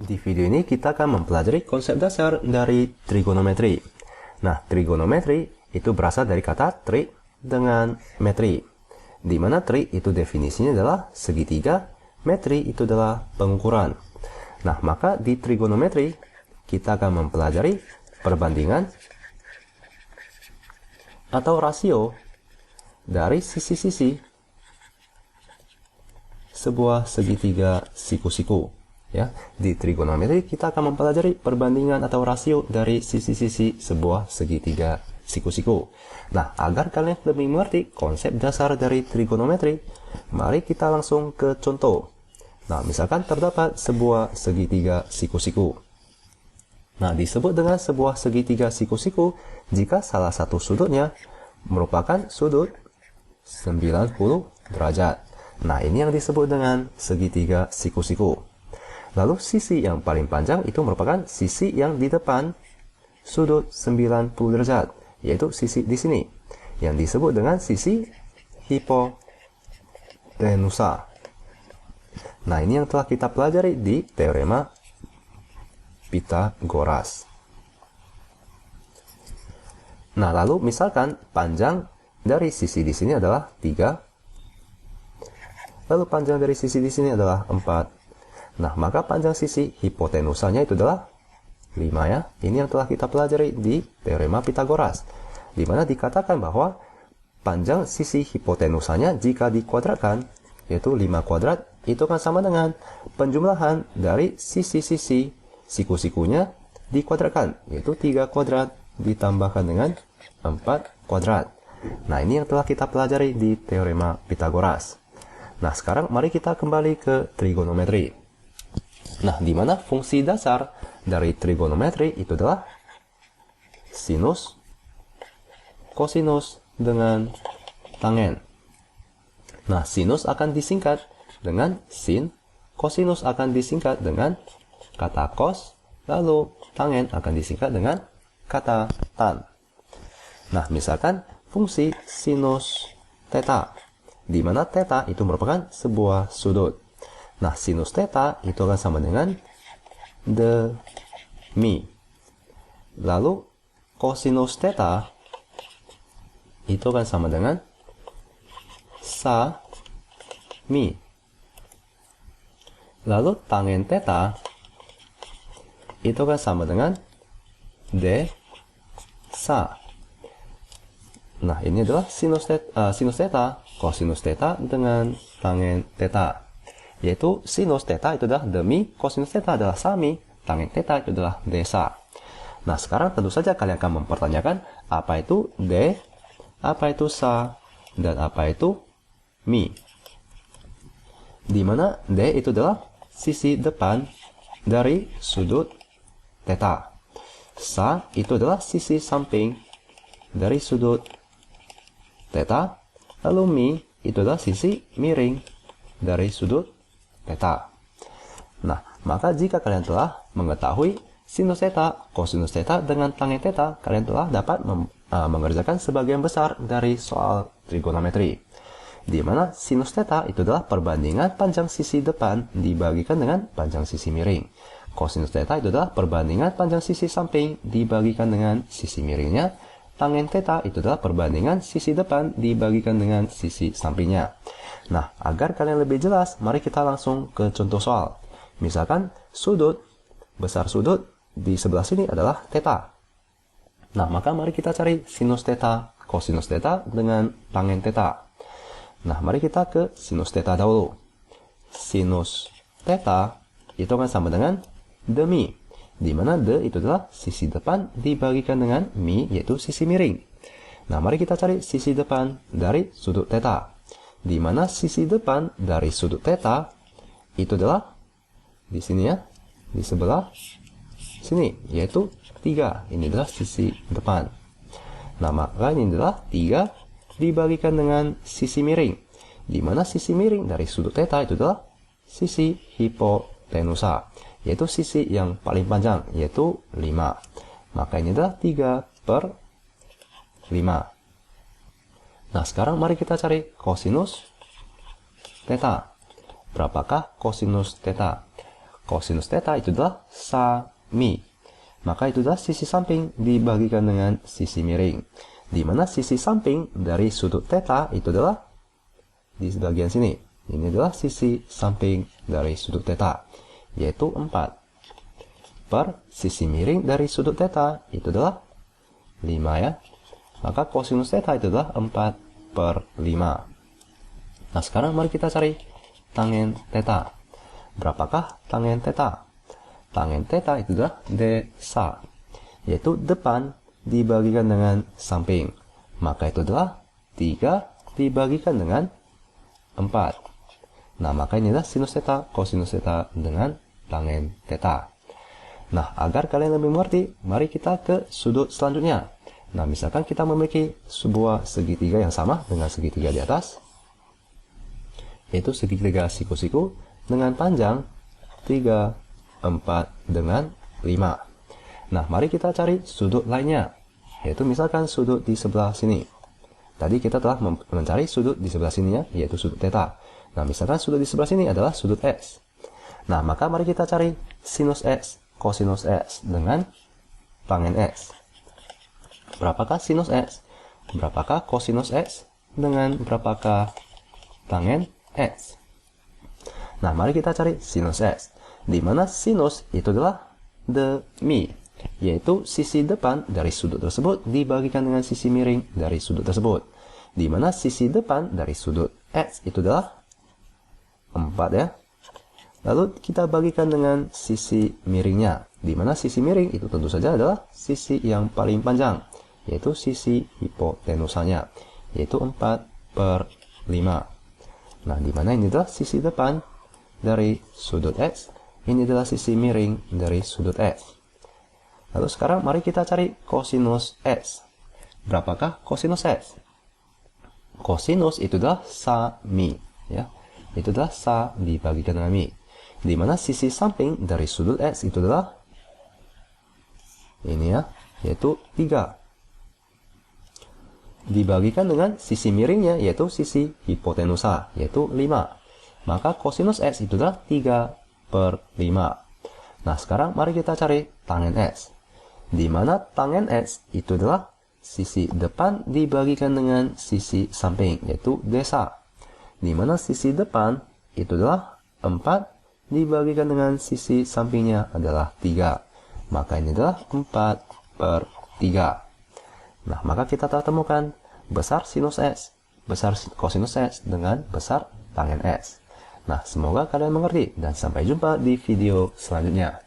Di video ini kita akan mempelajari konsep dasar dari trigonometri. Nah, trigonometri itu berasal dari kata tri dengan metri. Di mana tri itu definisinya adalah segitiga, metri itu adalah pengukuran. Nah, maka di trigonometri kita akan mempelajari perbandingan atau rasio dari sisi-sisi sebuah segitiga siku-siku. Ya, di trigonometri kita akan mempelajari perbandingan atau rasio dari sisi-sisi sebuah segitiga siku-siku. Nah, agar kalian lebih mengerti konsep dasar dari trigonometri, mari kita langsung ke contoh. Nah, misalkan terdapat sebuah segitiga siku-siku. Nah, disebut dengan sebuah segitiga siku-siku jika salah satu sudutnya merupakan sudut 90 derajat. Nah, ini yang disebut dengan segitiga siku-siku. Lalu sisi yang paling panjang itu merupakan sisi yang di depan sudut 90 derajat, yaitu sisi di sini, yang disebut dengan sisi hipotenusa. Nah, ini yang telah kita pelajari di teorema Pitagoras. Nah, lalu misalkan panjang dari sisi di sini adalah 3, lalu panjang dari sisi di sini adalah 4. Nah, maka panjang sisi hipotenusanya itu adalah 5 ya. Ini yang telah kita pelajari di teorema Pitagoras, di mana dikatakan bahwa panjang sisi hipotenusanya jika dikuadratkan, yaitu 5 kuadrat, itu akan sama dengan penjumlahan dari sisi-sisi siku-sikunya dikuadratkan, yaitu 3 kuadrat ditambahkan dengan 4 kuadrat. Nah, ini yang telah kita pelajari di teorema Pitagoras. Nah, sekarang mari kita kembali ke trigonometri. Nah, di mana fungsi dasar dari trigonometri itu adalah sinus, kosinus dengan tangen. Nah, sinus akan disingkat dengan sin, kosinus akan disingkat dengan kata cos, lalu tangen akan disingkat dengan kata tan. Nah, misalkan fungsi sinus theta, di mana theta itu merupakan sebuah sudut. Nah, sinus theta itu akan sama dengan demi. Lalu kosinus theta itu akan sama dengan sa mi. Lalu tangen theta itu akan sama dengan d sa. Nah, ini adalah sinus theta, kosinus theta dengan tangen theta. Yaitu sinus theta itu adalah demi, kosinus theta adalah sami, tangen theta itu adalah desa. Nah, sekarang tentu saja kalian akan mempertanyakan apa itu d, apa itu sa, dan apa itu mi. Di mana d itu adalah sisi depan dari sudut theta. Sa itu adalah sisi samping dari sudut theta. Lalu mi itu adalah sisi miring dari sudut theta. Nah, maka jika kalian telah mengetahui sinus theta, kosinus theta dengan tangen theta, kalian telah dapat mengerjakan sebagian besar dari soal trigonometri. Di mana sinus theta itu adalah perbandingan panjang sisi depan dibagikan dengan panjang sisi miring. Kosinus theta itu adalah perbandingan panjang sisi samping dibagikan dengan sisi miringnya. Tangen theta itu adalah perbandingan sisi depan dibagikan dengan sisi sampingnya. Nah, agar kalian lebih jelas, mari kita langsung ke contoh soal. Misalkan besar sudut di sebelah sini adalah theta. Nah, maka mari kita cari sinus theta, kosinus theta dengan tangen theta. Nah, mari kita ke sinus theta dahulu. Sinus theta itu akan sama dengan demi, di mana d itu adalah sisi depan dibagikan dengan mi, yaitu sisi miring. Nah, mari kita cari sisi depan dari sudut theta, di mana sisi depan dari sudut theta itu adalah di sini ya, di sebelah sini, yaitu 3. Ini adalah sisi depan. Nah, maka ini adalah 3 dibagikan dengan sisi miring, di mana sisi miring dari sudut theta itu adalah sisi hipotenusa, yaitu sisi yang paling panjang, yaitu 5. Maka ini adalah 3/5. Nah, sekarang mari kita cari kosinus theta. Berapakah kosinus theta? Kosinus theta itu adalah sami. Maka itu adalah sisi samping dibagikan dengan sisi miring. Di mana sisi samping dari sudut theta itu adalah di bagian sini. Ini adalah sisi samping dari sudut theta, yaitu 4. Per sisi miring dari sudut theta itu adalah 5 ya. Maka kosinus theta itu adalah 4/5. Nah, sekarang mari kita cari tangen theta. Berapakah tangen theta? Tangen theta itu adalah desa, yaitu depan dibagikan dengan samping. Maka itu adalah 3 dibagikan dengan 4. Nah, maka ini adalah sinus theta, kosinus theta dengan tangen theta. Nah, agar kalian lebih mengerti, mari kita ke sudut selanjutnya. Nah, misalkan kita memiliki sebuah segitiga yang sama dengan segitiga di atas, yaitu segitiga siku-siku dengan panjang 3, 4, dengan 5. Nah, mari kita cari sudut lainnya, yaitu misalkan sudut di sebelah sini. Tadi kita telah mencari sudut di sebelah sininya, yaitu sudut theta. Nah, misalkan sudut di sebelah sini adalah sudut X. Nah, maka mari kita cari sinus X, kosinus X dengan tangen X. Berapakah sinus X? Berapakah kosinus X? Dengan berapakah tangen X? Nah, mari kita cari sinus X. Di mana sinus itu adalah demi, yaitu sisi depan dari sudut tersebut dibagikan dengan sisi miring dari sudut tersebut. Di mana sisi depan dari sudut X itu adalah 4 ya. Lalu kita bagikan dengan sisi miringnya. Di mana sisi miring itu tentu saja adalah sisi yang paling panjang, yaitu sisi hipotenusanya, yaitu 4/5. Nah, di mana ini adalah sisi depan dari sudut X, ini adalah sisi miring dari sudut X. Lalu sekarang mari kita cari kosinus X. Berapakah kosinus X? Kosinus itu adalah sami ya. Itu adalah sa dibagikan dengan mi. Di mana sisi samping dari sudut X itu adalah ini ya, yaitu 3. Dibagikan dengan sisi miringnya, yaitu sisi hipotenusa, yaitu 5. Maka kosinus X itu adalah 3/5. Nah, sekarang mari kita cari tangen X. Di mana tangen X itu adalah sisi depan dibagikan dengan sisi samping, yaitu desa. Di mana sisi depan itu adalah 4 dibagikan dengan sisi sampingnya adalah 3. Maka ini adalah 4/3. Nah, maka kita telah temukan besar sinus X, besar kosinus X dengan besar tangen X. Nah, semoga kalian mengerti dan sampai jumpa di video selanjutnya.